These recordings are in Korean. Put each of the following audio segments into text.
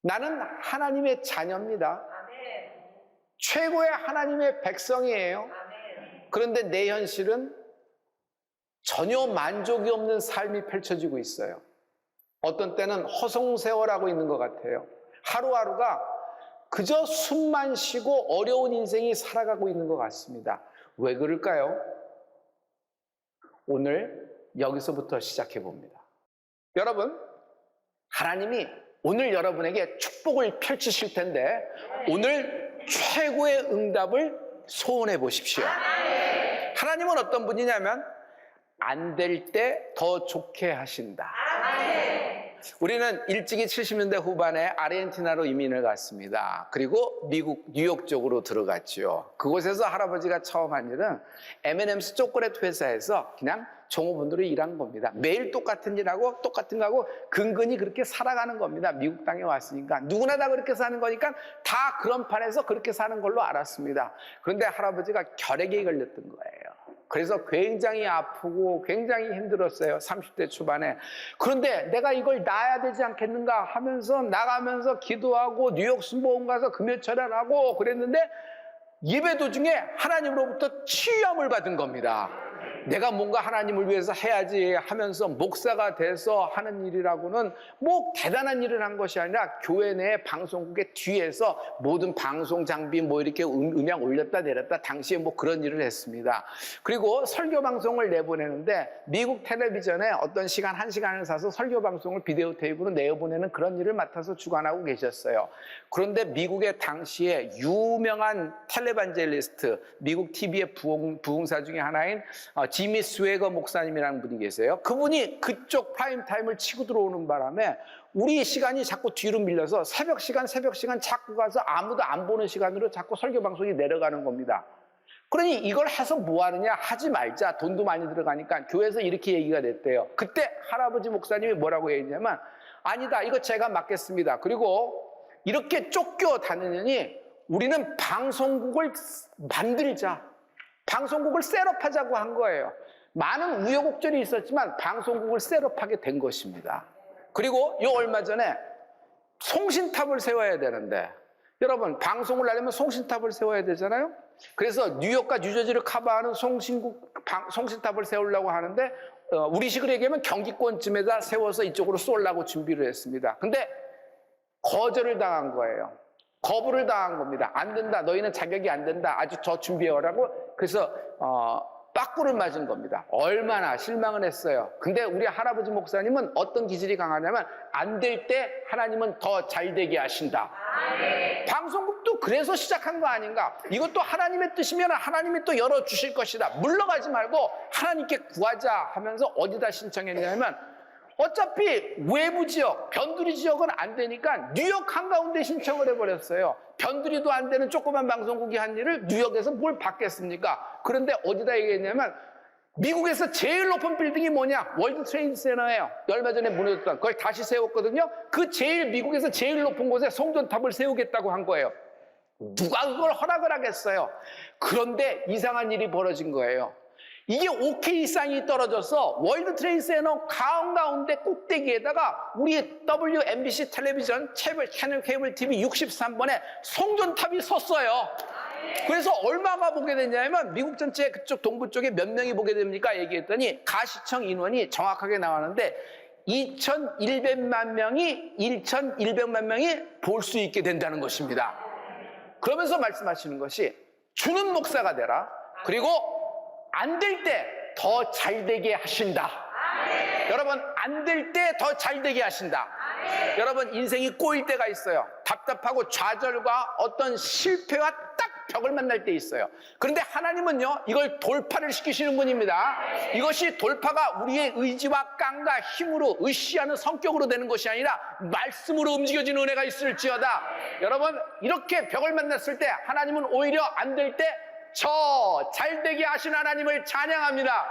나는 하나님의 자녀입니다. 최고의 하나님의 백성이에요. 그런데 내 현실은 전혀 만족이 없는 삶이 펼쳐지고 있어요. 어떤 때는 허송세월하고 있는 것 같아요. 하루하루가 그저 숨만 쉬고 어려운 인생이 살아가고 있는 것 같습니다. 왜 그럴까요? 오늘 여기서부터 시작해 봅니다. 여러분, 하나님이 오늘 여러분에게 축복을 펼치실 텐데 오늘 최고의 응답을 소원해 보십시오. 하나님은 어떤 분이냐면 안 될 때 더 좋게 하신다. 우리는 일찍이 70년대 후반에 아르헨티나로 이민을 갔습니다. 그리고 미국 뉴욕 쪽으로 들어갔죠. 그곳에서 할아버지가 처음 한 일은 M&M's 초콜릿 회사에서 그냥 종업원으로 일한 겁니다. 매일 똑같은 일하고 똑같은 거하고 근근히 그렇게 살아가는 겁니다. 미국 땅에 왔으니까 누구나 다 그렇게 사는 거니까 다 그런 판에서 그렇게 사는 걸로 알았습니다. 그런데 할아버지가 결핵에 걸렸던 거예요. 그래서 굉장히 아프고 굉장히 힘들었어요. 30대 초반에. 그런데 내가 이걸 놔야 되지 않겠는가 하면서 나가면서 기도하고 뉴욕 순복음 가서 금요 철야하고 그랬는데 예배 도중에 하나님으로부터 치유함을 받은 겁니다. 내가 뭔가 하나님을 위해서 해야지 하면서 목사가 돼서 하는 일이라고는 뭐 대단한 일을 한 것이 아니라 교회 내 방송국의 뒤에서 모든 방송 장비 뭐 이렇게 음향 올렸다 내렸다 당시에 뭐 그런 일을 했습니다. 그리고 설교 방송을 내보내는데 미국 텔레비전에 어떤 시간 1시간을 사서 설교 방송을 비디오 테이프로 내보내는 그런 일을 맡아서 주관하고 계셨어요. 그런데 미국의 당시에 유명한 텔레반젤리스트, 미국 TV의 부흥사 중에 하나인 지미 스웨거 목사님이라는 분이 계세요. 그분이 그쪽 프라임타임을 치고 들어오는 바람에 우리 시간이 자꾸 뒤로 밀려서 새벽 시간 자꾸 가서 아무도 안 보는 시간으로 자꾸 설교 방송이 내려가는 겁니다. 그러니 이걸 해서 뭐 하느냐, 하지 말자, 돈도 많이 들어가니까 교회에서 이렇게 얘기가 됐대요. 그때 할아버지 목사님이 뭐라고 얘기했냐면 아니다, 이거 제가 맡겠습니다. 그리고 이렇게 쫓겨 다니느니 우리는 방송국을 만들자, 방송국을 셋업하자고 한 거예요. 많은 우여곡절이 있었지만 방송국을 셋업하게 된 것입니다. 그리고 요 얼마 전에 송신탑을 세워야 되는데 여러분, 방송을 하려면 송신탑을 세워야 되잖아요. 그래서 뉴욕과 뉴저지를 커버하는 송신탑을 세우려고 하는데 우리식으로 얘기하면 경기권쯤에다 세워서 이쪽으로 쏠라고 준비를 했습니다. 근데 거절을 당한 거예요. 거부를 당한 겁니다. 안 된다. 너희는 자격이 안 된다. 아주 더 준비해오라고. 그래서 빠꾸를 맞은 겁니다. 얼마나 실망을 했어요. 근데 우리 할아버지 목사님은 어떤 기질이 강하냐면 안 될 때 하나님은 더 잘 되게 하신다. 방송국도 그래서 시작한 거 아닌가? 이것도 하나님의 뜻이면 하나님이 또 열어주실 것이다. 물러가지 말고 하나님께 구하자 하면서 어디다 신청했냐면 어차피 외부 지역, 변두리 지역은 안 되니까 뉴욕 한가운데 신청을 해버렸어요. 변두리도 안 되는 조그만 방송국이 한 일을 뉴욕에서 뭘 받겠습니까? 그런데 어디다 얘기했냐면 미국에서 제일 높은 빌딩이 뭐냐? 월드 트레이드 센터예요. 얼마 전에 무너졌던 그걸 다시 세웠거든요. 그 제일 미국에서 제일 높은 곳에 송전탑을 세우겠다고 한 거예요. 누가 그걸 허락을 하겠어요? 그런데 이상한 일이 벌어진 거예요. 이게 OK 사인이 떨어져서 월드 트레이드 센터 가운데 꼭대기에다가 우리 WNBC 텔레비전 채널 케이블 TV 63번에 송전탑이 섰어요. 그래서 얼마가 보게 됐냐면 미국 전체 그쪽 동부 쪽에 몇 명이 보게 됩니까? 얘기했더니 가시청 인원이 정확하게 나왔는데 2,100만 명이 볼 수 있게 된다는 것입니다. 그러면서 말씀하시는 것이 주는 목사가 되라. 그리고 안 될 때 더 잘 되게 하신다. 여러분, 안 될 때 더 잘 되게 하신다. 여러분, 인생이 꼬일 때가 있어요. 답답하고 좌절과 어떤 실패와 딱 벽을 만날 때 있어요. 그런데 하나님은요, 이걸 돌파를 시키시는 분입니다. 이것이 돌파가 우리의 의지와 깡과 힘으로 으쌰하는 성격으로 되는 것이 아니라 말씀으로 움직여지는 은혜가 있을지어다. 여러분, 이렇게 벽을 만났을 때 하나님은 오히려 안 될 때 저 잘되게 하신 하나님을 찬양합니다.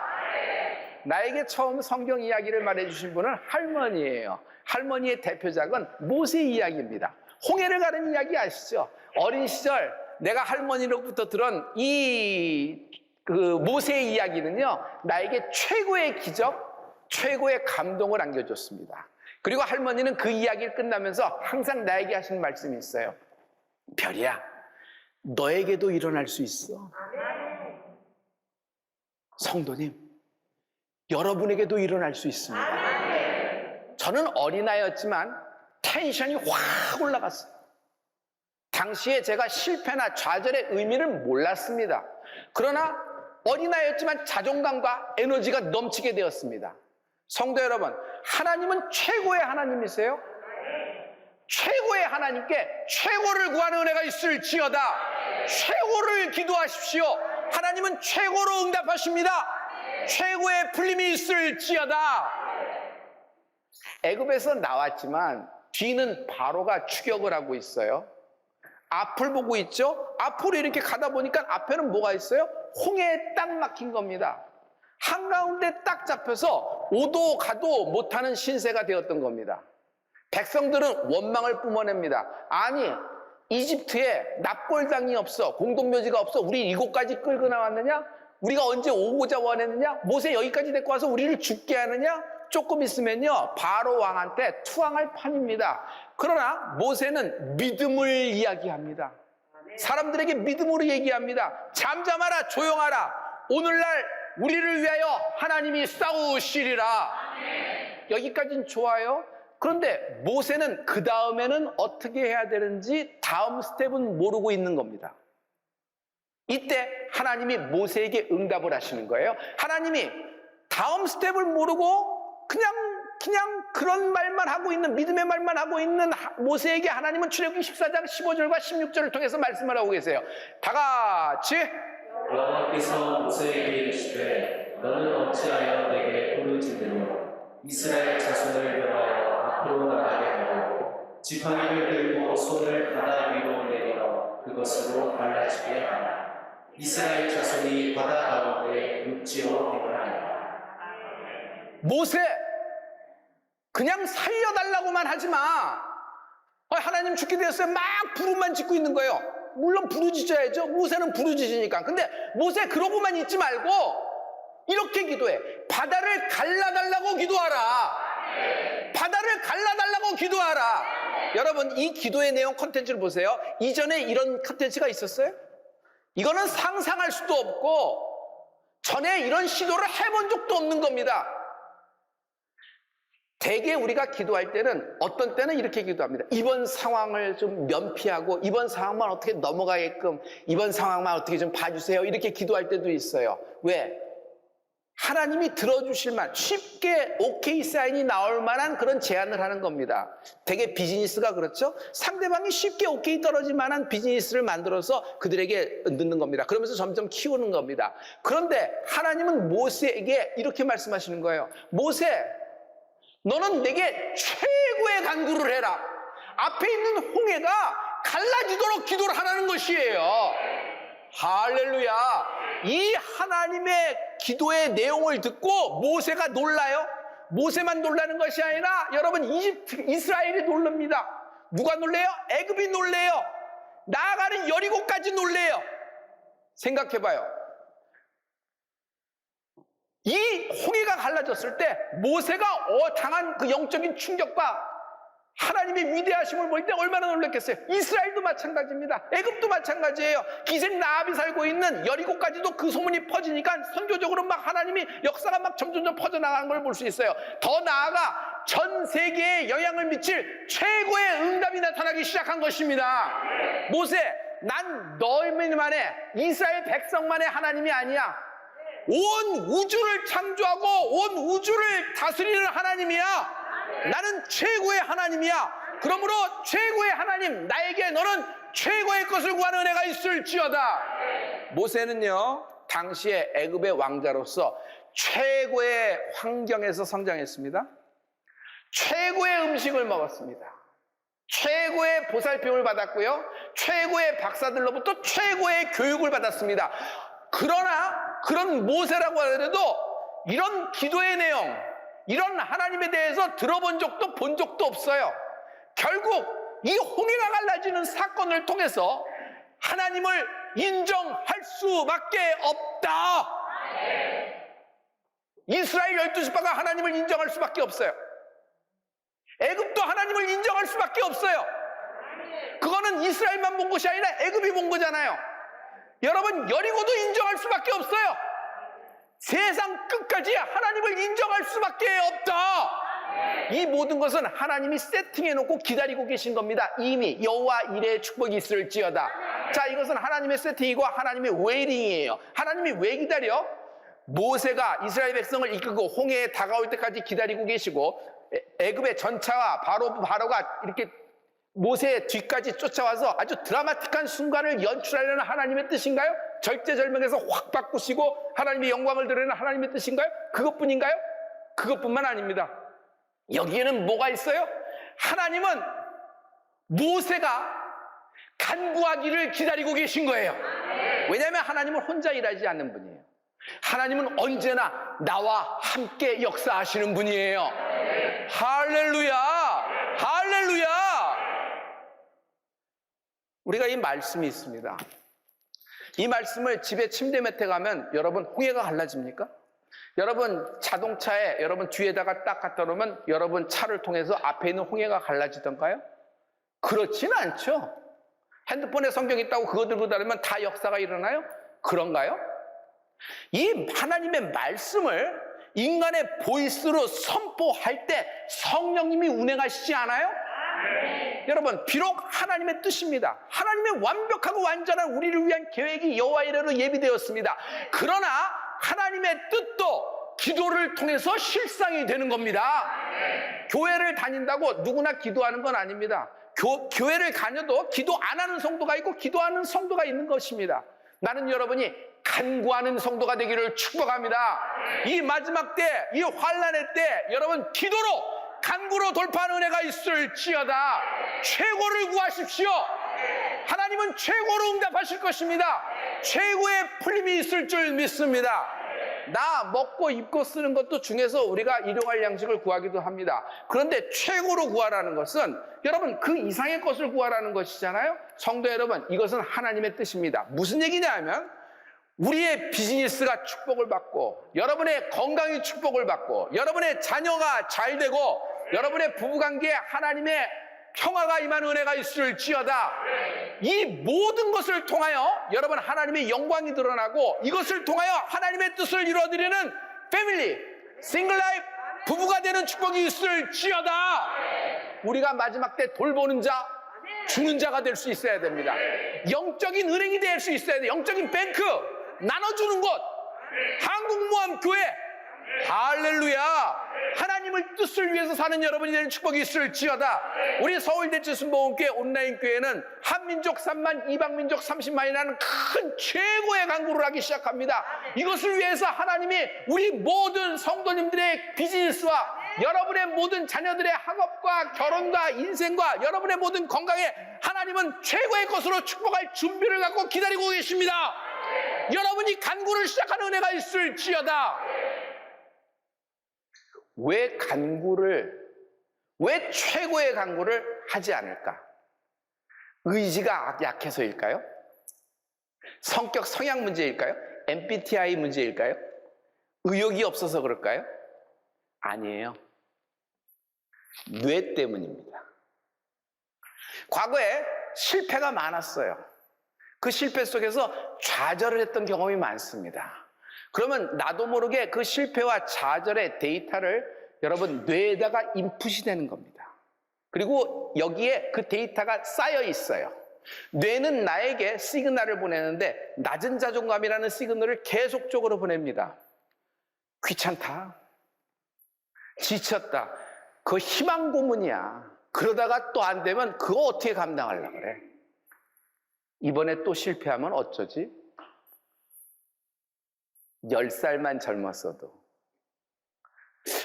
나에게 처음 성경 이야기를 말해주신 분은 할머니예요. 할머니의 대표작은 모세 이야기입니다. 홍해를 가는 이야기 아시죠? 어린 시절 내가 할머니로부터 들은 모세의 이야기는요, 나에게 최고의 기적, 최고의 감동을 안겨줬습니다. 그리고 할머니는 그 이야기를 끝나면서 항상 나에게 하신 말씀이 있어요. 별이야, 너에게도 일어날 수 있어. 성도님, 여러분에게도 일어날 수 있습니다. 저는 어린아이였지만 텐션이 확 올라갔어요. 당시에 제가 실패나 좌절의 의미를 몰랐습니다. 그러나 어린아이였지만 자존감과 에너지가 넘치게 되었습니다. 성도 여러분, 하나님은 최고의 하나님이세요. 최고의 하나님께 최고를 구하는 은혜가 있을지어다. 최고를 기도하십시오. 하나님은 최고로 응답하십니다. 최고의 풀림이 있을지어다. 애굽에서 나왔지만 뒤는 바로가 추격을 하고 있어요. 앞을 보고 있죠. 앞으로 이렇게 가다 보니까 앞에는 뭐가 있어요? 홍해에 딱 막힌 겁니다. 한가운데 딱 잡혀서 오도 가도 못하는 신세가 되었던 겁니다. 백성들은 원망을 뿜어냅니다. 아니, 이집트에 납골당이 없어, 공동묘지가 없어, 우리 이곳까지 끌고 나왔느냐? 우리가 언제 오고자 원했느냐? 모세 여기까지 데리고 와서 우리를 죽게 하느냐? 조금 있으면요, 바로 왕한테 투항할 판입니다. 그러나 모세는 믿음을 이야기합니다. 사람들에게 믿음으로 얘기합니다. 잠잠하라, 조용하라. 오늘날 우리를 위하여 하나님이 싸우시리라. 여기까지는 좋아요. 그런데 모세는 그 다음에는 어떻게 해야 되는지 다음 스텝은 모르고 있는 겁니다. 이때 하나님이 모세에게 응답을 하시는 거예요. 하나님이 다음 스텝을 모르고 그냥 그런 말만 하고 있는, 믿음의 말만 하고 있는 모세에게 하나님은 출애굽기 14장 15절과 16절을 통해서 말씀을 하고 계세요. 다 같이. 여호와께서 모세에게 이르시되 너는 어찌하여 내게 부르짖으며 이스라엘 자손을 명하여 앞으로 나가게 하고 지팡이를 들고 손을 바다 위로 내밀어 그것으로 갈라지게 하라. 이스라엘 자손이 바다 가운데 육지로 행하리라. 모세, 그냥 살려달라고만 하지 마. 하나님 죽게 되었어요. 막 부름만 짓고 있는 거예요. 물론 부르짖어야죠. 모세는 부르짖으니까. 근데 모세 그러고만 있지 말고 이렇게 기도해. 바다를 갈라달라고 기도하라. 바다를 갈라달라고 기도하라. 여러분, 이 기도의 내용 콘텐츠를 보세요. 이전에 이런 콘텐츠가 있었어요? 이거는 상상할 수도 없고 전에 이런 시도를 해본 적도 없는 겁니다. 대개 우리가 기도할 때는 어떤 때는 이렇게 기도합니다. 이번 상황을 좀 면피하고 이번 상황만 어떻게 넘어가게끔, 이번 상황만 어떻게 좀 봐주세요, 이렇게 기도할 때도 있어요. 왜? 하나님이 들어주실 만, 쉽게 오케이 사인이 나올 만한 그런 제안을 하는 겁니다. 되게 비즈니스가 그렇죠? 상대방이 쉽게 오케이 떨어질 만한 비즈니스를 만들어서 그들에게 넣는 겁니다. 그러면서 점점 키우는 겁니다. 그런데 하나님은 모세에게 이렇게 말씀하시는 거예요. 모세, 너는 내게 최고의 간구를 해라. 앞에 있는 홍해가 갈라지도록 기도를 하라는 것이에요. 할렐루야. 이 하나님의 기도의 내용을 듣고 모세가 놀라요. 모세만 놀라는 것이 아니라 여러분, 이스라엘이 놀랍니다. 누가 놀래요? 애굽이 놀래요. 나아가는 여리고까지 놀래요. 생각해봐요. 이 홍해가 갈라졌을 때 모세가 당한 그 영적인 충격과 하나님의 위대하심을 볼 때 얼마나 놀랐겠어요. 이스라엘도 마찬가지입니다. 애굽도 마찬가지예요. 기생 라합이 살고 있는 여리고까지도 그 소문이 퍼지니까 선교적으로 막 하나님이 역사가 막 점점점 퍼져나가는 걸 볼 수 있어요. 더 나아가 전 세계에 영향을 미칠 최고의 응답이 나타나기 시작한 것입니다. 모세, 난 너희만의, 이스라엘 백성만의 하나님이 아니야. 온 우주를 창조하고 온 우주를 다스리는 하나님이야. 나는 최고의 하나님이야. 그러므로 최고의 하나님, 나에게 너는 최고의 것을 구하는 은혜가 있을지어다. 모세는요, 당시에 애굽의 왕자로서 최고의 환경에서 성장했습니다. 최고의 음식을 먹었습니다. 최고의 보살핌을 받았고요, 최고의 박사들로부터 최고의 교육을 받았습니다. 그러나 그런 모세라고 하더라도 이런 기도의 내용, 이런 하나님에 대해서 들어본 적도 본 적도 없어요. 결국 이 홍해가 갈라지는 사건을 통해서 하나님을 인정할 수밖에 없다. 이스라엘 12지파가 하나님을 인정할 수밖에 없어요. 애굽도 하나님을 인정할 수밖에 없어요. 그거는 이스라엘만 본 것이 아니라 애굽이 본 거잖아요. 여러분, 여리고도 인정할 수밖에 없어요. 세상 끝까지 하나님을 인정할 수밖에 없다. 이 모든 것은 하나님이 세팅해놓고 기다리고 계신 겁니다. 이미 여호와 이레의 축복이 있을지어다. 자, 이것은 하나님의 세팅이고 하나님의 웨이팅이에요. 하나님이 왜 기다려? 모세가 이스라엘 백성을 이끌고 홍해에 다가올 때까지 기다리고 계시고, 애굽의 전차와 바로가 이렇게 모세의 뒤까지 쫓아와서 아주 드라마틱한 순간을 연출하려는 하나님의 뜻인가요? 절제절명에서 확 바꾸시고 하나님의 영광을 드러내는 하나님의 뜻인가요? 그것뿐인가요? 그것뿐만 아닙니다. 여기에는 뭐가 있어요? 하나님은 모세가 간구하기를 기다리고 계신 거예요. 왜냐하면 하나님은 혼자 일하지 않는 분이에요. 하나님은 언제나 나와 함께 역사하시는 분이에요. 할렐루야! 할렐루야! 우리가 이 말씀이 있습니다. 이 말씀을 집에 침대 밑에 가면 여러분 홍해가 갈라집니까? 여러분 자동차에 여러분 뒤에다가 딱 갖다 놓으면 여러분 차를 통해서 앞에 있는 홍해가 갈라지던가요? 그렇지는 않죠. 핸드폰에 성경 있다고 그거 들고 다니면 다 역사가 일어나요? 그런가요? 이 하나님의 말씀을 인간의 보이스로 선포할 때 성령님이 운행하시지 않아요? 여러분, 비록 하나님의 뜻입니다. 하나님의 완벽하고 완전한 우리를 위한 계획이 여호와 이레로 예비되었습니다. 그러나 하나님의 뜻도 기도를 통해서 실상이 되는 겁니다. 교회를 다닌다고 누구나 기도하는 건 아닙니다. 교회를 다녀도 기도 안 하는 성도가 있고 기도하는 성도가 있는 것입니다. 나는 여러분이 간구하는 성도가 되기를 축복합니다. 이 마지막 때, 이 환난의 때 여러분 기도로 간구로 돌파하는 은혜가 있을지어다. 최고를 구하십시오. 하나님은 최고로 응답하실 것입니다. 최고의 풀림이 있을 줄 믿습니다. 나 먹고 입고 쓰는 것도 중에서 우리가 일용할 양식을 구하기도 합니다. 그런데 최고로 구하라는 것은 여러분 그 이상의 것을 구하라는 것이잖아요. 성도 여러분, 이것은 하나님의 뜻입니다. 무슨 얘기냐 하면 우리의 비즈니스가 축복을 받고 여러분의 건강이 축복을 받고 여러분의 자녀가 잘 되고 여러분의 부부관계에 하나님의 평화가 임하는 은혜가 있을지어다. 이 모든 것을 통하여 여러분 하나님의 영광이 드러나고 이것을 통하여 하나님의 뜻을 이루어드리는 패밀리, 싱글 라이프, 부부가 되는 축복이 있을지어다. 우리가 마지막 때 돌보는 자, 주는 자가 될 수 있어야 됩니다. 영적인 은행이 될 수 있어야 돼요. 영적인 뱅크, 나눠주는 곳, 한국모함교회. 할렐루야. 하나님을 뜻을 위해서 사는 여러분이 되는 축복이 있을지어다. 우리 서울대치 순복음교회 온라인교회는 한민족 3만, 이방민족 30만이라는 큰 최고의 간구를 하기 시작합니다. 이것을 위해서 하나님이 우리 모든 성도님들의 비즈니스와 여러분의 모든 자녀들의 학업과 결혼과 인생과 여러분의 모든 건강에 하나님은 최고의 것으로 축복할 준비를 갖고 기다리고 계십니다. 여러분이 간구를 시작하는 은혜가 있을지어다. 왜 최고의 간구를 하지 않을까? 의지가 약해서일까요? 성격 성향 문제일까요? MBTI 문제일까요? 의욕이 없어서 그럴까요? 아니에요. 뇌 때문입니다. 과거에 실패가 많았어요. 그 실패 속에서 좌절을 했던 경험이 많습니다. 그러면 나도 모르게 그 실패와 좌절의 데이터를 여러분 뇌에다가 인풋이 되는 겁니다. 그리고 여기에 그 데이터가 쌓여 있어요. 뇌는 나에게 시그널을 보내는데 낮은 자존감이라는 시그널을 계속적으로 보냅니다. 귀찮다, 지쳤다, 그거 희망 고문이야. 그러다가 또 안 되면 그거 어떻게 감당하려고 그래? 이번에 또 실패하면 어쩌지? 10살만 젊었어도.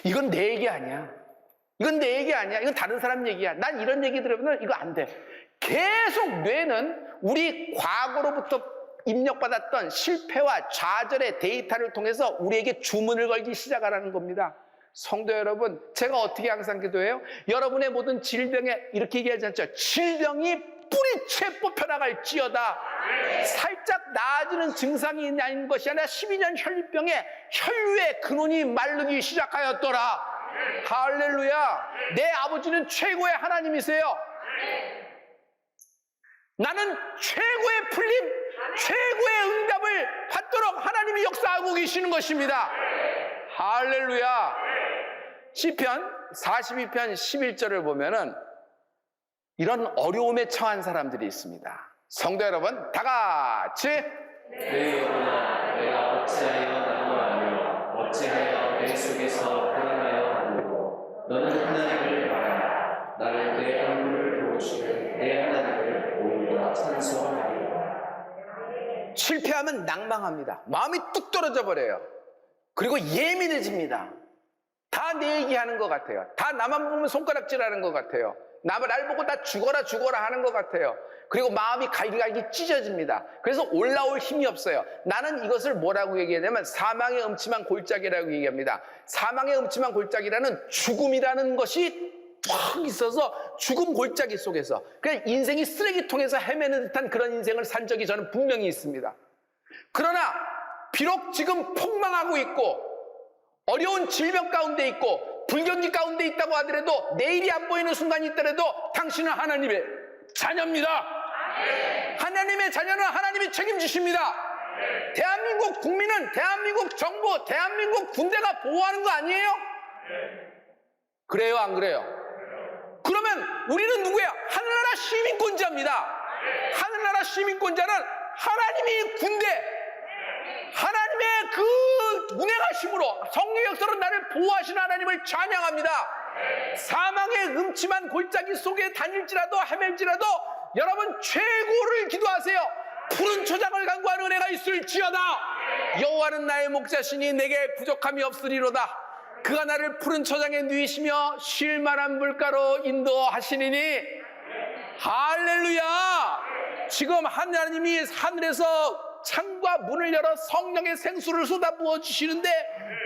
이건 내 얘기 아니야. 이건 내 얘기 아니야. 이건 다른 사람 얘기야. 난 이런 얘기 들으면 이거 안 돼. 계속 뇌는 우리 과거로부터 입력받았던 실패와 좌절의 데이터를 통해서 우리에게 주문을 걸기 시작하라는 겁니다. 성도 여러분, 제가 어떻게 항상 기도해요? 여러분의 모든 질병에 이렇게 얘기하지 않죠? 질병이 뿌리채 뽑혀나갈지어다. 살짝 나아지는 증상이 있는 것이 아니라 12년 혈류병에 혈류의 근원이 마르기 시작하였더라. 할렐루야. 내 아버지는 최고의 하나님이세요. 나는 최고의 풀림, 최고의 응답을 받도록 하나님이 역사하고 계시는 것입니다. 할렐루야. 시편 42편 11절을 보면은 이런 어려움에 처한 사람들이 있습니다. 성도 여러분, 다 같이 내 영혼아 내가 어찌하여 난무하며 어찌하여 내 속에서 불안하여 하느뇨. 너는 하나님을 바라. 나는 내 얼굴을 도우시는 내 하나님을 오히려 찬송하리로다. 실패하면 낭망합니다. 마음이 뚝 떨어져 버려요. 그리고 예민해집니다. 다 내 얘기하는 것 같아요. 다 나만 보면 손가락질하는 것 같아요. 날 보고 다 죽어라 하는 것 같아요. 그리고 마음이 갈기갈기 찢어집니다. 그래서 올라올 힘이 없어요. 나는 이것을 뭐라고 얘기하냐면 사망의 음침한 골짜기라고 얘기합니다. 사망의 음침한 골짜기라는 죽음이라는 것이 쫙 있어서 죽음 골짜기 속에서 그냥 인생이 쓰레기통에서 헤매는 듯한 그런 인생을 산 적이 저는 분명히 있습니다. 그러나 비록 지금 폭망하고 있고 어려운 질병 가운데 있고 불경기 가운데 있다고 하더라도 내일이 안 보이는 순간이 있더라도 당신은 하나님의 자녀입니다. 하나님의 자녀는 하나님이 책임지십니다. 대한민국 국민은 대한민국 정부, 대한민국 군대가 보호하는 거 아니에요? 그래요, 안 그래요? 그러면 우리는 누구야? 하늘나라 시민권자입니다. 하늘나라 시민권자는 하나님이 군대, 하나님의 그 운행하심으로 성령 역사로 나를 보호하시는 하나님을 찬양합니다. 사망의 음침한 골짜기 속에 다닐지라도 헤맬지라도 여러분 최고를 기도하세요. 푸른 초장을 간구하는 은혜가 있을지어다. 여호와는 나의 목자시니 내게 부족함이 없으리로다. 그가 나를 푸른 초장에 누이시며 쉴 만한 물가로 인도하시니니. 할렐루야. 지금 하나님이 하늘에서 창과 문을 열어 성령의 생수를 쏟아 부어 주시는데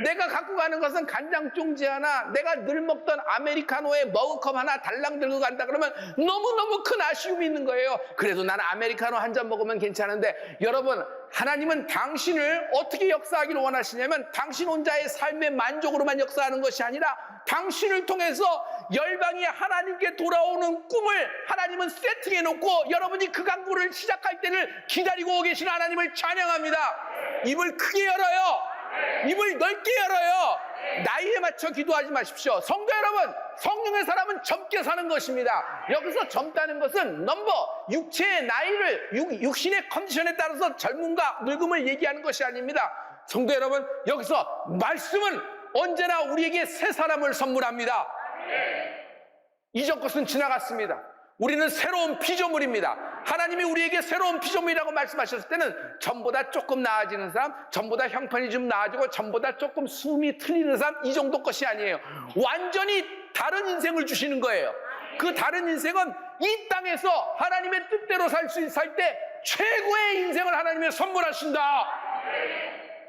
내가 갖고 가는 것은 간장종지 하나, 내가 늘 먹던 아메리카노에 머그컵 하나 달랑 들고 간다 그러면 너무너무 큰 아쉬움이 있는 거예요. 그래도 나는 아메리카노 한 잔 먹으면 괜찮은데, 여러분, 하나님은 당신을 어떻게 역사하기를 원하시냐면 당신 혼자의 삶의 만족으로만 역사하는 것이 아니라 당신을 통해서 열방이 하나님께 돌아오는 꿈을 하나님은 세팅해 놓고 여러분이 그 강구를 시작할 때를 기다리고 계시는 하나님을 찬양합니다. 입을 크게 열어요. 입을 넓게 열어요. 나이에 맞춰 기도하지 마십시오. 성도 여러분, 성령의 사람은 젊게 사는 것입니다. 여기서 젊다는 것은 육체의 나이를 육신의 컨디션에 따라서 젊음과 늙음을 얘기하는 것이 아닙니다. 성도 여러분, 여기서 말씀은 언제나 우리에게 새 사람을 선물합니다. 이전 것은 지나갔습니다. 우리는 새로운 피조물입니다. 하나님이 우리에게 새로운 피조물이라고 말씀하셨을 때는 전보다 조금 나아지는 사람, 전보다 형편이 좀 나아지고 전보다 조금 숨이 틀리는 사람, 이 정도 것이 아니에요. 완전히 다른 인생을 주시는 거예요. 그 다른 인생은 이 땅에서 하나님의 뜻대로 살 때 최고의 인생을 하나님이 선물하신다.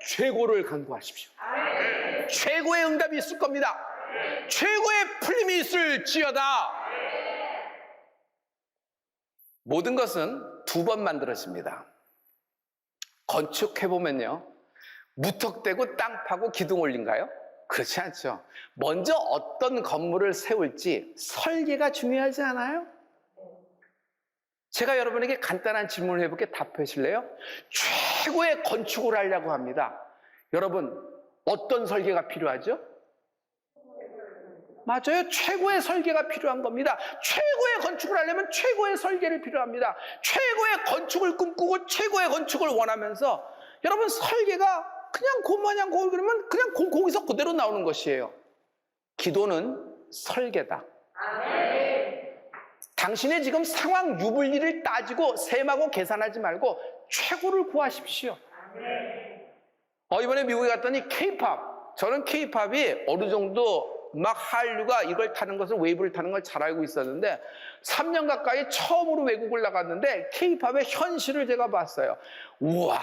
최고를 간구하십시오. 최고의 응답이 있을 겁니다. 최고의 풀림이 있을지어다. 모든 것은 두 번 만들어집니다. 건축해보면요, 무턱대고 땅 파고 기둥 올린가요? 그렇지 않죠. 먼저 어떤 건물을 세울지 설계가 중요하지 않아요? 제가 여러분에게 간단한 질문을 해볼게 답하실래요? 최고의 건축을 하려고 합니다. 여러분, 어떤 설계가 필요하죠? 맞아요. 최고의 설계가 필요한 겁니다. 최고의 건축을 하려면 최고의 설계를 필요합니다. 최고의 건축을 꿈꾸고 최고의 건축을 원하면서 여러분, 설계가 그냥 고마냥 그러면 그냥 거기서 그대로 나오는 것이에요. 기도는 설계다. 당신의 지금 상황 유불리를 따지고 셈하고 계산하지 말고 최고를 구하십시오. 이번에 미국에 갔더니 K-팝, 저는 K-팝이 어느 정도 막 한류가 이걸 타는 것을, 웨이브를 타는 걸 잘 알고 있었는데 3년 가까이 처음으로 외국을 나갔는데 K-팝의 현실을 제가 봤어요. 우와,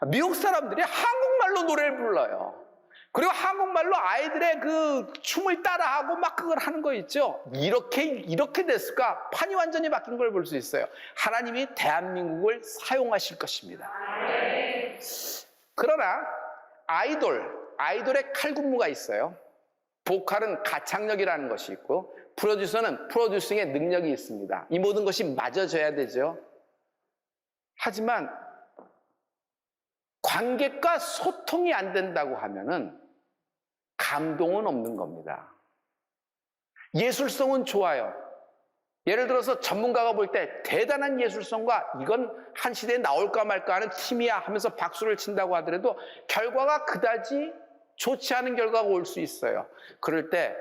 미국 사람들이 한국말로 노래를 불러요. 그리고 한국말로 아이들의 그 춤을 따라하고 막 그걸 하는 거 있죠. 이렇게 됐을까? 판이 완전히 바뀐 걸 볼 수 있어요. 하나님이 대한민국을 사용하실 것입니다. 그러나 아이돌의 칼군무가 있어요. 보컬은 가창력이라는 것이 있고 프로듀서는 프로듀싱의 능력이 있습니다. 이 모든 것이 맞아져야 되죠. 하지만 관객과 소통이 안 된다고 하면은 감동은 없는 겁니다. 예술성은 좋아요. 예를 들어서 전문가가 볼 때 대단한 예술성과 이건 한 시대에 나올까 말까 하는 팀이야 하면서 박수를 친다고 하더라도 결과가 그다지 좋지 않은 결과가 올 수 있어요. 그럴 때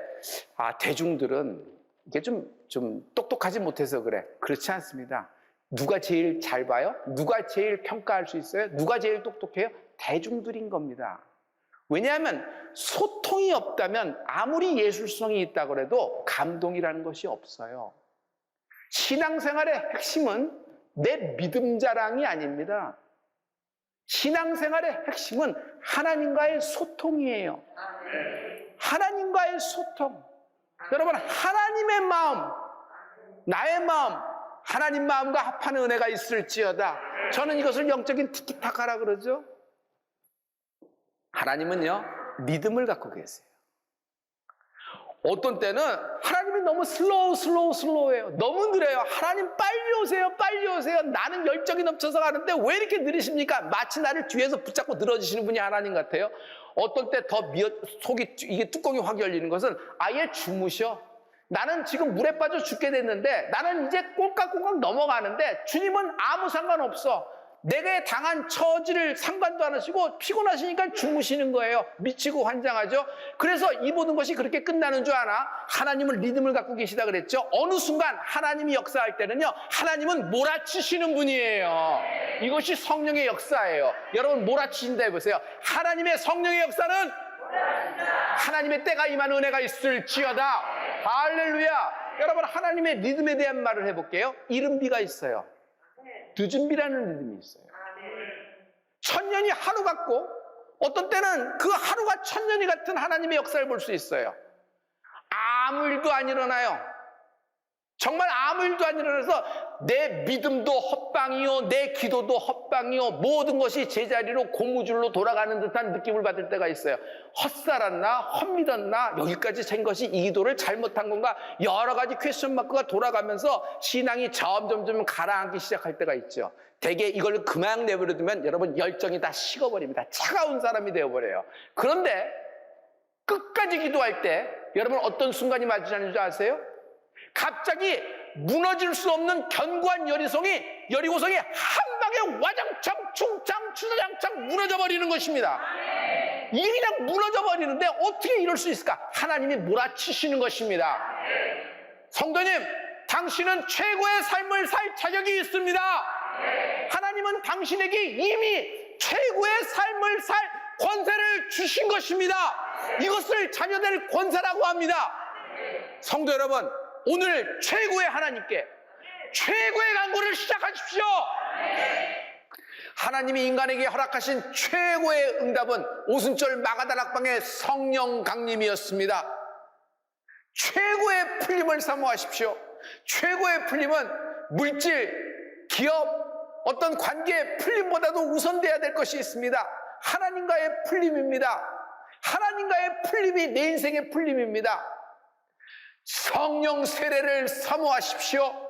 대중들은 이게 좀 똑똑하지 못해서 그래. 그렇지 않습니다. 누가 제일 잘 봐요? 누가 제일 평가할 수 있어요? 누가 제일 똑똑해요? 대중들인 겁니다. 왜냐하면 소통이 없다면 아무리 예술성이 있다고 해도 감동이라는 것이 없어요. 신앙생활의 핵심은 내 믿음 자랑이 아닙니다. 신앙생활의 핵심은 하나님과의 소통이에요. 하나님과의 소통. 여러분, 하나님의 마음, 나의 마음, 하나님 마음과 합하는 은혜가 있을지어다. 저는 이것을 영적인 티키타카라 그러죠. 하나님은요, 리듬을 갖고 계세요. 어떤 때는 하나님이 너무 슬로우해요. 너무 느려요. 하나님 빨리 오세요, 빨리 오세요. 나는 열정이 넘쳐서 가는데 왜 이렇게 느리십니까? 마치 나를 뒤에서 붙잡고 늘어지시는 분이 하나님 같아요. 어떤 때 더 속이, 이게 뚜껑이 확 열리는 것은 아예 주무셔. 나는 지금 물에 빠져 죽게 됐는데 나는 이제 꼴깍꼴깍 넘어가는데 주님은 아무 상관없어. 내게 당한 처지를 상관도 안 하시고 피곤하시니까 주무시는 거예요. 미치고 환장하죠. 그래서 이 모든 것이 그렇게 끝나는 줄 아나? 하나님은 리듬을 갖고 계시다 그랬죠. 어느 순간 하나님이 역사할 때는요, 하나님은 몰아치시는 분이에요. 이것이 성령의 역사예요. 여러분, 몰아치신다 해보세요. 하나님의 성령의 역사는 하나님의 때가 임한 은혜가 있을지어다. 할렐루야. 여러분, 하나님의 리듬에 대한 말을 해볼게요. 이른비가 있어요. 늦은비라는 리듬이 있어요. 천년이 하루 같고 어떤 때는 그 하루가 천년이 같은 하나님의 역사를 볼 수 있어요. 아무 일도 안 일어나요. 정말 아무 일도 안 일어나서 내 믿음도 헛방이요, 내 기도도 헛방이요, 모든 것이 제자리로 고무줄로 돌아가는 듯한 느낌을 받을 때가 있어요. 헛살았나? 헛믿었나? 여기까지 된 것이 이 기도를 잘못한 건가? 여러 가지 퀘스천 마크가 돌아가면서 신앙이 점점 가라앉기 시작할 때가 있죠. 대개 이걸 그만 내버려두면 여러분 열정이 다 식어버립니다. 차가운 사람이 되어버려요. 그런데 끝까지 기도할 때 여러분 어떤 순간이 마주하는 줄 아세요? 갑자기 무너질 수 없는 견고한 여리고성이 한 방에 와장창 충창 추자장창 무너져 버리는 것입니다. 이게 그냥 무너져 버리는데 어떻게 이럴 수 있을까? 하나님이 몰아치시는 것입니다. 성도님, 당신은 최고의 삶을 살 자격이 있습니다. 하나님은 당신에게 이미 최고의 삶을 살 권세를 주신 것입니다. 이것을 자녀될 권세라고 합니다. 성도 여러분, 오늘 최고의 하나님께 최고의 간구를 시작하십시오. 하나님이 인간에게 허락하신 최고의 응답은 오순절 마가다락방의 성령 강림이었습니다. 최고의 풀림을 사모하십시오. 최고의 풀림은 물질, 기업, 어떤 관계의 풀림보다도 우선돼야 될 것이 있습니다. 하나님과의 풀림입니다. 하나님과의 풀림이 내 인생의 풀림입니다. 성령 세례를 사모하십시오.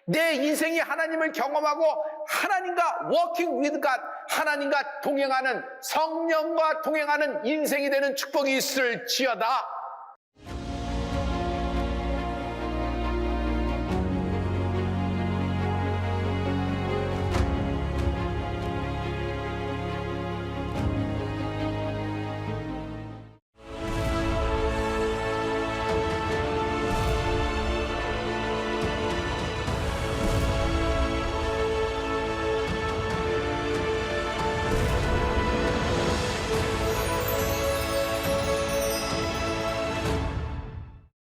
내 인생이 하나님을 경험하고 하나님과 working with God, 하나님과 동행하는, 성령과 동행하는 인생이 되는 축복이 있을지어다.